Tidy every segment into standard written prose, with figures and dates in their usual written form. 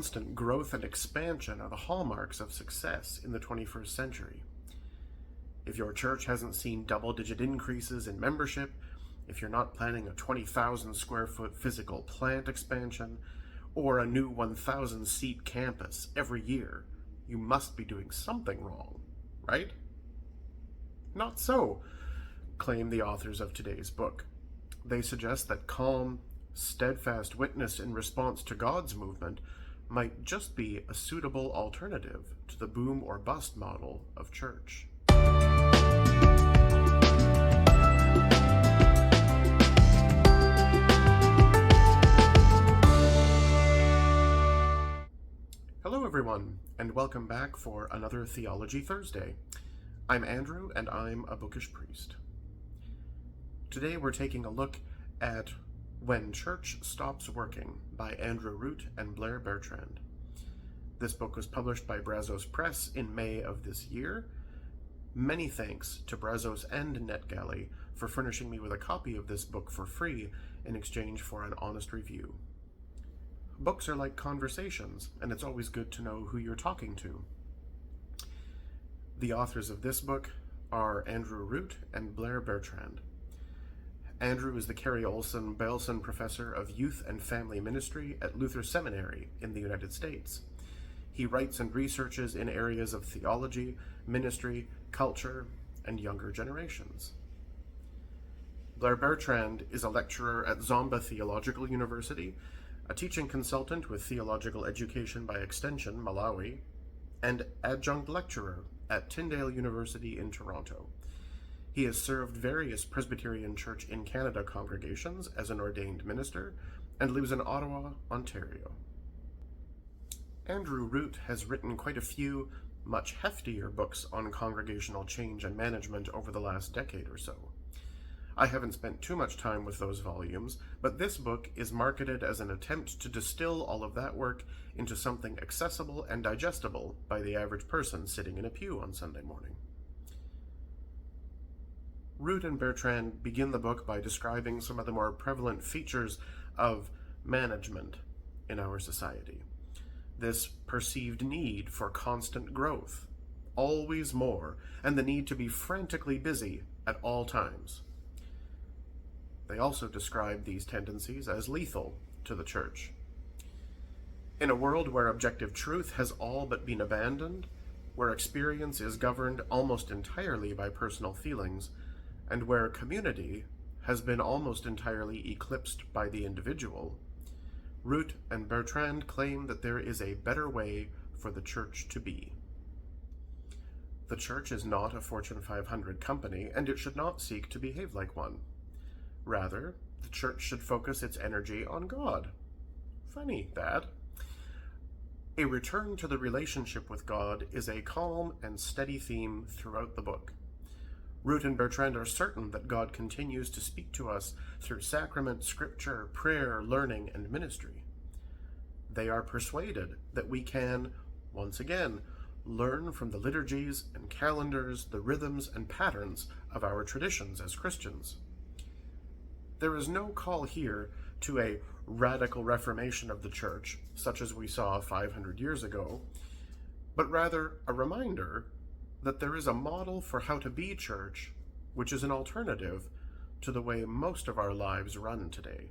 Constant growth and expansion are the hallmarks of success in the 21st century. If your church hasn't seen double-digit increases in membership, if you're not planning a 20,000 square foot physical plant expansion, or a new 1,000 seat campus every year, you must be doing something wrong, right? Not so, claim the authors of today's book. They suggest that calm, steadfast witness in response to God's movement might just be a suitable alternative to the boom or bust model of church. Hello everyone, and welcome back for another Theology Thursday. I'm Andrew, and I'm a bookish priest. Today we're taking a look at When Church Stops Working by Andrew Root and Blair Bertrand. This book was published by Brazos Press in May of this year. Many thanks to Brazos and NetGalley for furnishing me with a copy of this book for free in exchange for an honest review. Books are like conversations, and it's always good to know who you're talking to. The authors of this book are Andrew Root and Blair Bertrand. Andrew is the Carrie Olson Belson Professor of Youth and Family Ministry at Luther Seminary in the United States. He writes and researches in areas of theology, ministry, culture, and younger generations. Blair Bertrand is a lecturer at Zomba Theological University, a teaching consultant with Theological Education by Extension, Malawi, and adjunct lecturer at Tyndale University in Toronto. He has served various Presbyterian Church in Canada congregations as an ordained minister and lives in Ottawa, Ontario. Andrew Root has written quite a few, much heftier books on congregational change and management over the last decade or so. I haven't spent too much time with those volumes, but this book is marketed as an attempt to distill all of that work into something accessible and digestible by the average person sitting in a pew on Sunday morning. Root and Bertrand begin the book by describing some of the more prevalent features of management in our society. This perceived need for constant growth, always more, and the need to be frantically busy at all times. They also describe these tendencies as lethal to the church. In a world where objective truth has all but been abandoned, where experience is governed almost entirely by personal feelings, and where community has been almost entirely eclipsed by the individual, Root and Bertrand claim that there is a better way for the church to be. The church is not a Fortune 500 company, and it should not seek to behave like one. Rather, the church should focus its energy on God. Funny, that. A return to the relationship with God is a calm and steady theme throughout the book. Root and Bertrand are certain that God continues to speak to us through sacrament, scripture, prayer, learning, and ministry. They are persuaded that we can, once again, learn from the liturgies and calendars, the rhythms and patterns of our traditions as Christians. There is no call here to a radical reformation of the church, such as we saw 500 years ago, but rather a reminder that there is a model for how to be church, which is an alternative to the way most of our lives run today.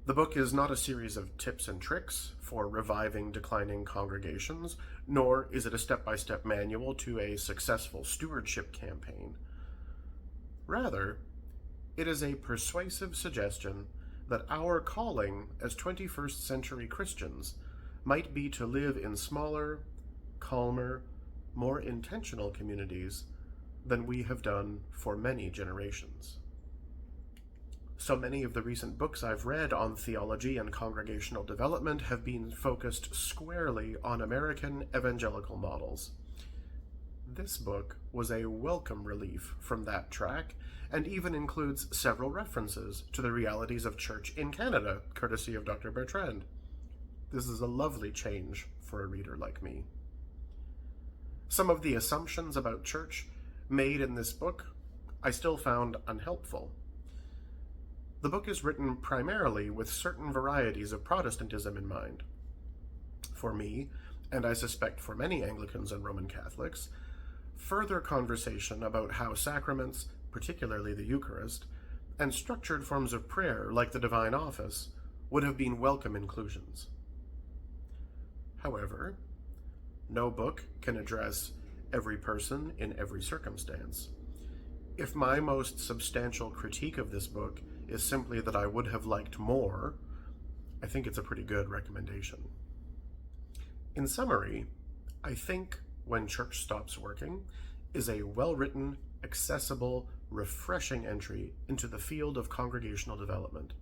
The book is not a series of tips and tricks for reviving declining congregations, nor is it a step-by-step manual to a successful stewardship campaign. Rather, it is a persuasive suggestion that our calling as 21st century Christians might be to live in smaller, calmer, more intentional communities than we have done for many generations. So many of the recent books I've read on theology and congregational development have been focused squarely on American evangelical models. This book was a welcome relief from that track, and even includes several references to the realities of church in Canada, courtesy of Dr. Bertrand. This is a lovely change for a reader like me. Some of the assumptions about church made in this book I still found unhelpful. The book is written primarily with certain varieties of Protestantism in mind. For me, and I suspect for many Anglicans and Roman Catholics, further conversation about how sacraments, particularly the Eucharist, and structured forms of prayer like the Divine Office would have been welcome inclusions. However, no book can address every person in every circumstance. If my most substantial critique of this book is simply that I would have liked more, I think it's a pretty good recommendation. In summary, I think When Church Stops Working is a well-written, accessible, refreshing entry into the field of congregational development.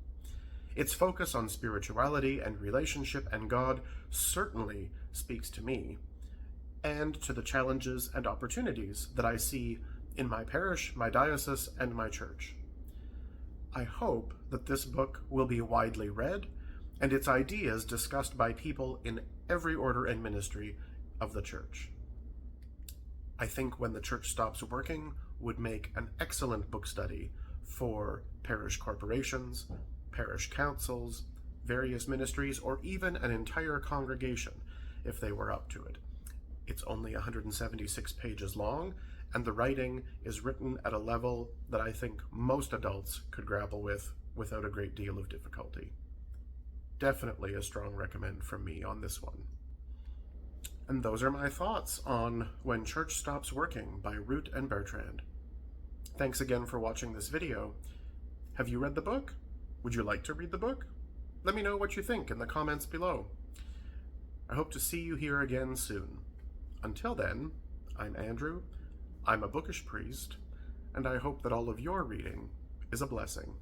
Its focus on spirituality and relationship and God certainly speaks to me, and to the challenges and opportunities that I see in my parish, my diocese, and my church. I hope that this book will be widely read, and its ideas discussed by people in every order and ministry of the Church. I think When the Church Stops Working would make an excellent book study for parish corporations, parish councils, various ministries, or even an entire congregation if they were up to it. It's only 176 pages long, and the writing is written at a level that I think most adults could grapple with without a great deal of difficulty. Definitely a strong recommend from me on this one. And those are my thoughts on When Church Stops Working by Root and Bertrand. Thanks again for watching this video. Have you read the book? Would you like to read the book? Let me know what you think in the comments below. I hope to see you here again soon. Until then, I'm Andrew, I'm a bookish priest, and I hope that all of your reading is a blessing.